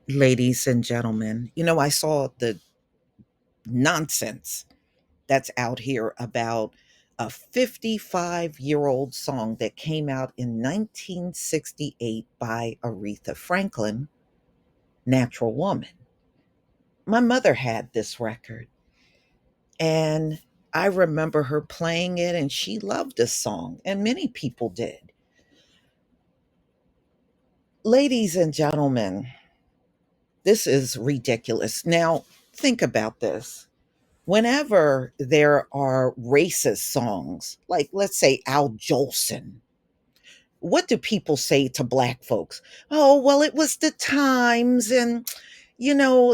Ladies and gentlemen, I saw the nonsense that's out here about a 55-year-old song that came out in 1968 by Aretha Franklin, Natural Woman. My mother had this record, and I remember her playing it, and she loved this song, and many people did. Ladies and gentlemen, this is ridiculous. Now, think about this. Whenever there are racist songs, like let's say Al Jolson, what do people say to black folks? Oh, well, it was the times and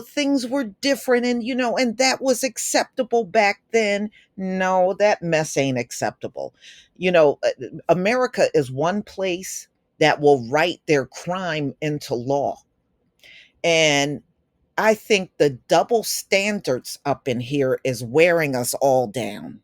things were different and and that was acceptable back then. No, that mess ain't acceptable. America is one place that will write their crime into law. And I think the double standards up in here is wearing us all down.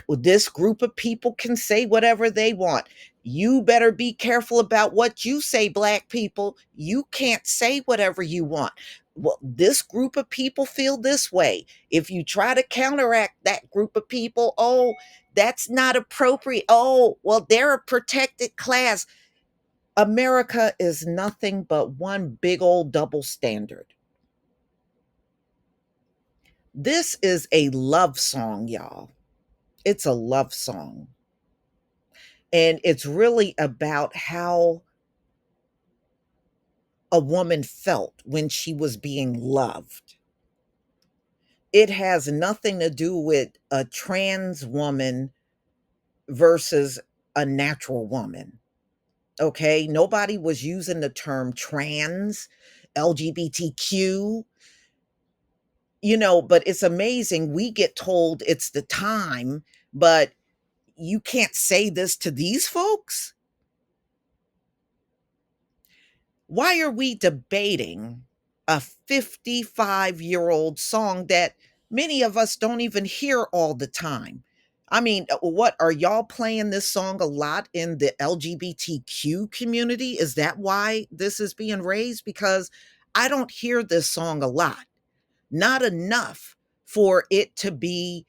Well, this group of people can say whatever they want. You better be careful about what you say, black people. You can't say whatever you want. Well, this group of people feel this way. If you try to counteract that group of people, oh, that's not appropriate. Oh, well, they're a protected class. America is nothing but one big old double standard. This is a love song, y'all. It's a love song. And it's really about how a woman felt when she was being loved. It has nothing to do with a trans woman versus a natural woman. Okay. Nobody was using the term trans, LGBTQ, but it's amazing. We get told it's the time, but you can't say this to these folks. Why are we debating a 55-year-old song that many of us don't even hear all the time? I mean, what are y'all playing this song a lot in the LGBTQ community? Is that why this is being raised? Because I don't hear this song a lot, not enough for it to be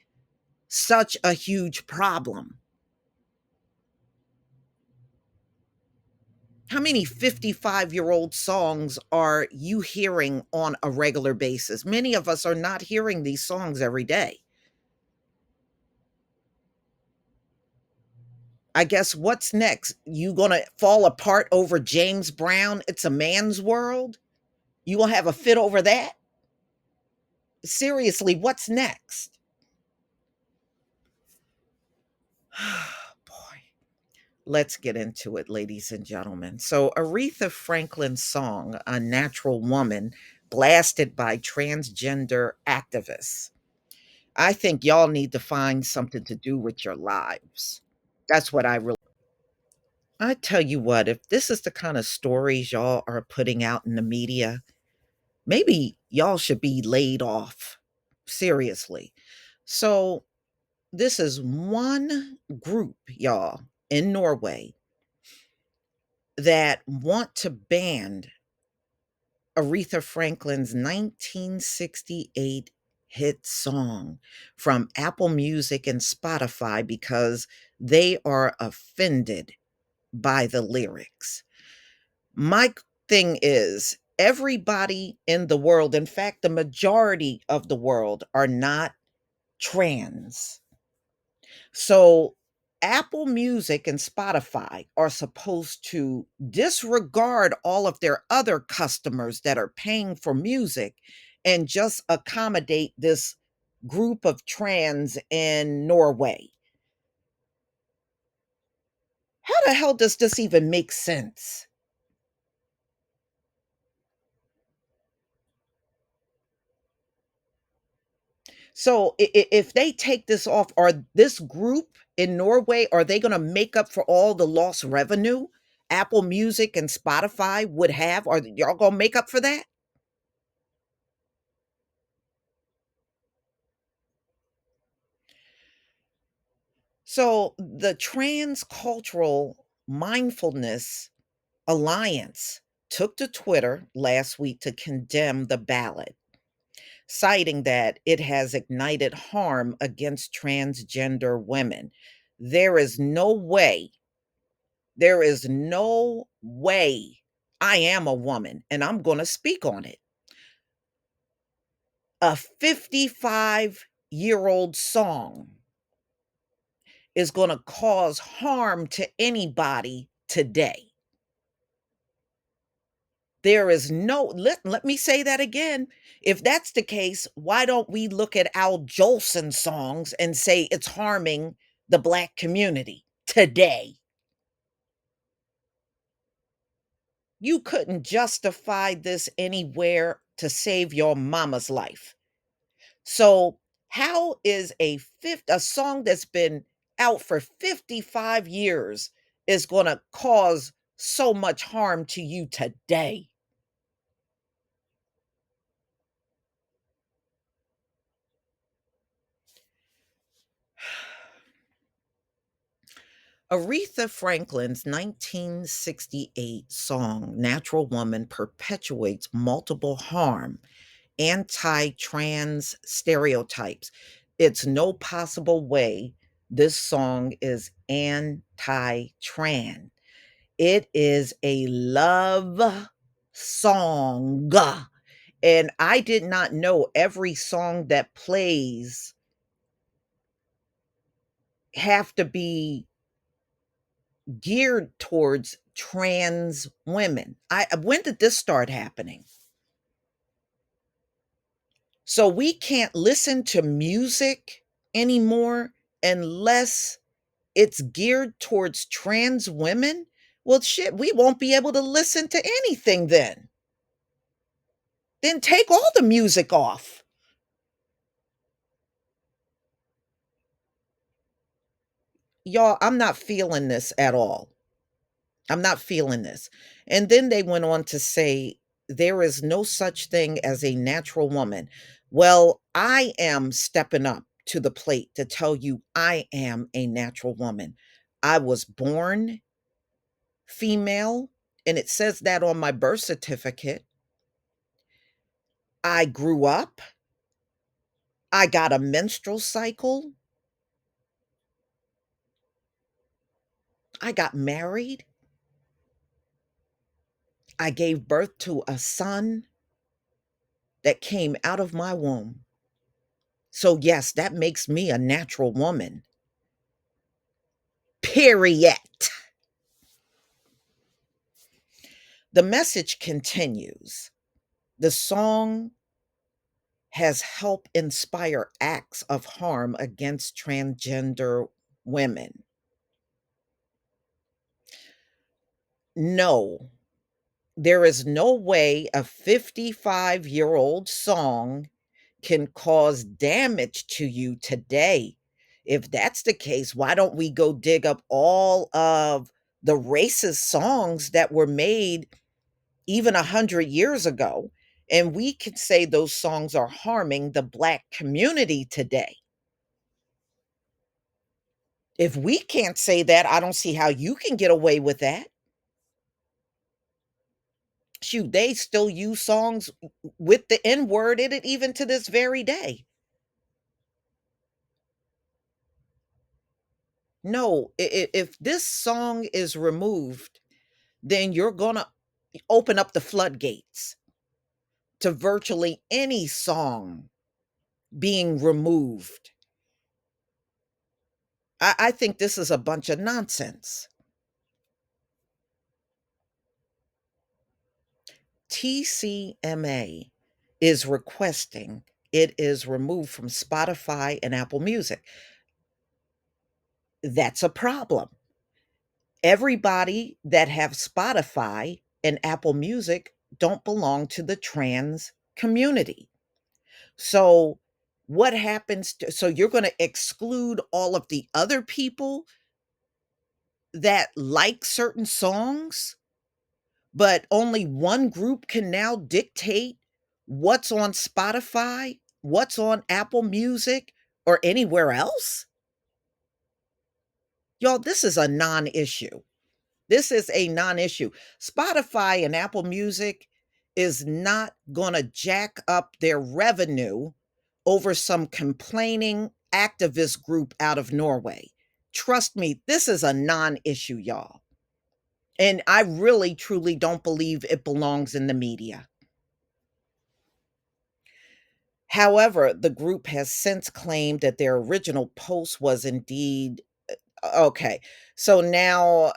such a huge problem. How many 55-year-old songs are you hearing on a regular basis? Many of us are not hearing these songs every day. I guess what's next? You gonna fall apart over James Brown? It's a man's world. You gonna have a fit over that? Seriously, what's next? Boy, let's get into it, ladies and gentlemen. So, Aretha Franklin's song, A Natural Woman, blasted by transgender activists. I think y'all need to find something to do with your lives. That's what I really I tell you what, if this is the kind of stories y'all are putting out in the media, maybe y'all should be laid off. Seriously. So, this is one group, y'all, in Norway that want to ban Aretha Franklin's 1968 hit song from Apple Music and Spotify because they are offended by the lyrics. My thing is, everybody in the world, in fact, the majority of the world, are not trans. So Apple Music and Spotify are supposed to disregard all of their other customers that are paying for music and just accommodate this group of trans in Norway. How the hell does this even make sense? So if they take this off, are this group in Norway, are they going to make up for all the lost revenue Apple Music and Spotify would have? Are y'all going to make up for that? So the Transcultural Mindfulness Alliance took to Twitter last week to condemn the ballot, citing that it has ignited harm against transgender women. There is no way, there is no way I am a woman, and I'm going to speak on it. A 55-year-old song is going to cause harm to anybody today. There is no, let me say that again. If that's the case, why don't we look at Al Jolson songs and say it's harming the Black community today? You couldn't justify this anywhere to save your mama's life. So, how is a song that's been out for 55 years is going to cause so much harm to you today? Aretha Franklin's 1968 song, Natural Woman, perpetuates multiple harm, anti trans stereotypes. It's no possible way this song is anti trans. It is a love song. And I did not know every song that plays have to be geared towards trans women. When did this start happening? So we can't listen to music anymore unless it's geared towards trans women. Well, shit, we won't be able to listen to anything then. Then take all the music off. Y'all, I'm not feeling this at all. I'm not feeling this. And then they went on to say, there is no such thing as a natural woman. Well, I am stepping up to the plate to tell you I am a natural woman. I was born female, and it says that on my birth certificate. I grew up, I got a menstrual cycle, I got married, I gave birth to a son that came out of my womb. So, yes, that makes me a natural woman. Period. The message continues. The song has helped inspire acts of harm against transgender women. No, there is no way a 55-year-old song can cause damage to you today. If that's the case, why don't we go dig up all of the racist songs that were made even 100 years ago? And we could say those songs are harming the Black community today. If we can't say that, I don't see how you can get away with that. Shoot, they still use songs with the N word in it even to this very day. No, if this song is removed, then you're going to open up the floodgates to virtually any song being removed. I think this is a bunch of nonsense. TCMA is requesting it is removed from Spotify and Apple Music. That's a problem. Everybody that have Spotify and Apple Music don't belong to the trans community. So what happens so you're going to exclude all of the other people that like certain songs, but only one group can now dictate what's on Spotify, what's on Apple Music, or anywhere else? Y'all, this is a non issue. This is a non-issue. Spotify and Apple Music is not gonna jack up their revenue over some complaining activist group out of Norway. Trust me, this is a non-issue, y'all. And I really truly don't believe it belongs in the media. However, the group has since claimed that their original post was indeed okay. So now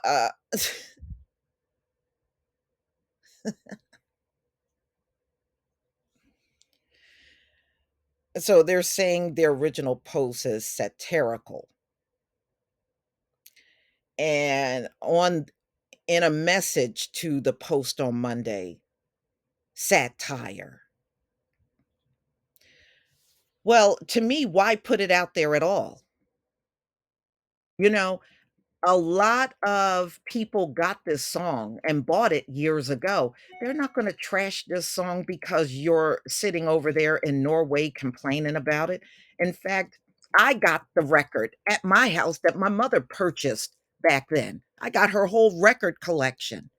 so they're saying their original post is satirical. And on in a message to the post on Monday, satire. Well, to me, why put it out there at all? You know, a lot of people got this song and bought it years ago. They're not gonna trash this song because you're sitting over there in Norway complaining about it. In fact, I got the record at my house that my mother purchased back then. I got her whole record collection.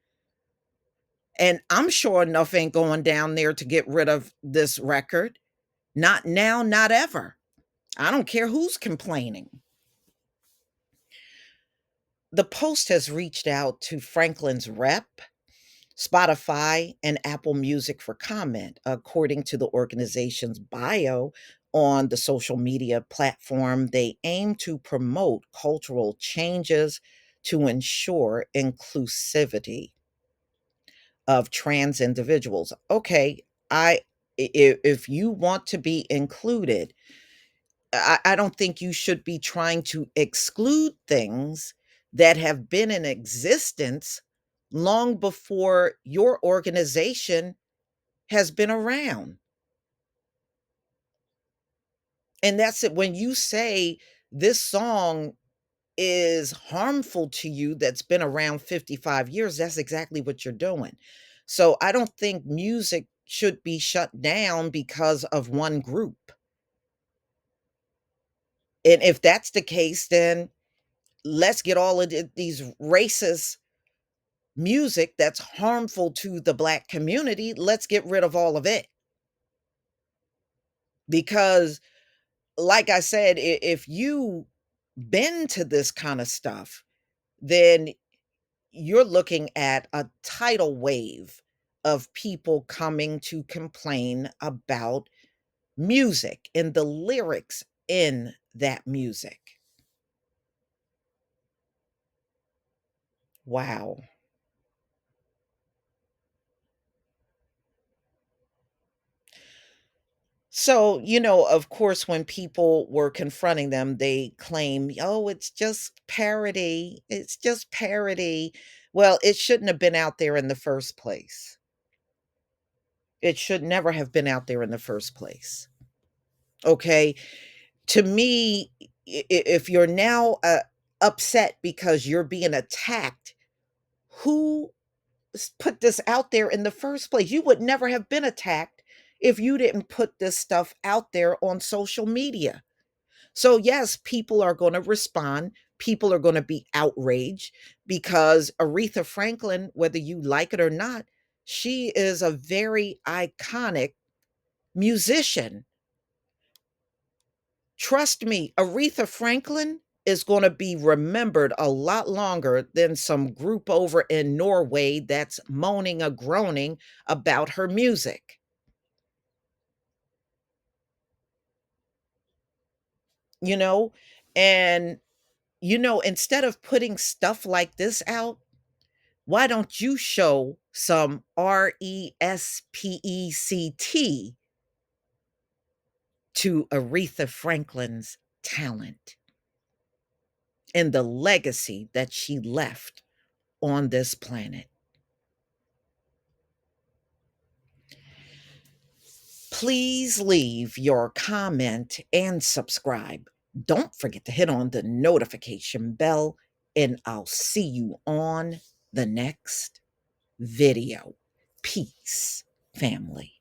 And I'm sure enough ain't going down there to get rid of this record. Not now, not ever. I don't care who's complaining. The Post has reached out to Franklin's rep, Spotify, and Apple Music for comment, according to the organization's bio on the social media platform. They aim to promote cultural changes to ensure inclusivity of trans individuals. Okay, if you want to be included, I don't think you should be trying to exclude things that have been in existence long before your organization has been around. And that's it. When you say this song is harmful to you that's been around 55 years, that's exactly what you're doing. So I don't think music should be shut down because of one group. And if that's the case, then let's get all of these racist music that's harmful to the black community, let's get rid of all of it. Because like I said, if you bend to this kind of stuff, then you're looking at a tidal wave of people coming to complain about music and the lyrics in that music. Wow. So, of course, when people were confronting them, they claim, oh, it's just parody. It's just parody. Well, it shouldn't have been out there in the first place. It should never have been out there in the first place. Okay. To me, if you're now upset because you're being attacked, who put this out there in the first place? You would never have been attacked if you didn't put this stuff out there on social media. So, yes, people are going to respond. People are going to be outraged because Aretha Franklin, whether you like it or not, she is a very iconic musician. Trust me, Aretha Franklin is going to be remembered a lot longer than some group over in Norway that's moaning or groaning about her music. You know, and instead of putting stuff like this out, why don't you show some respect to Aretha Franklin's talent and the legacy that she left on this planet? Please leave your comment and subscribe. Don't forget to hit on the notification bell, and I'll see you on the next video. Peace, family.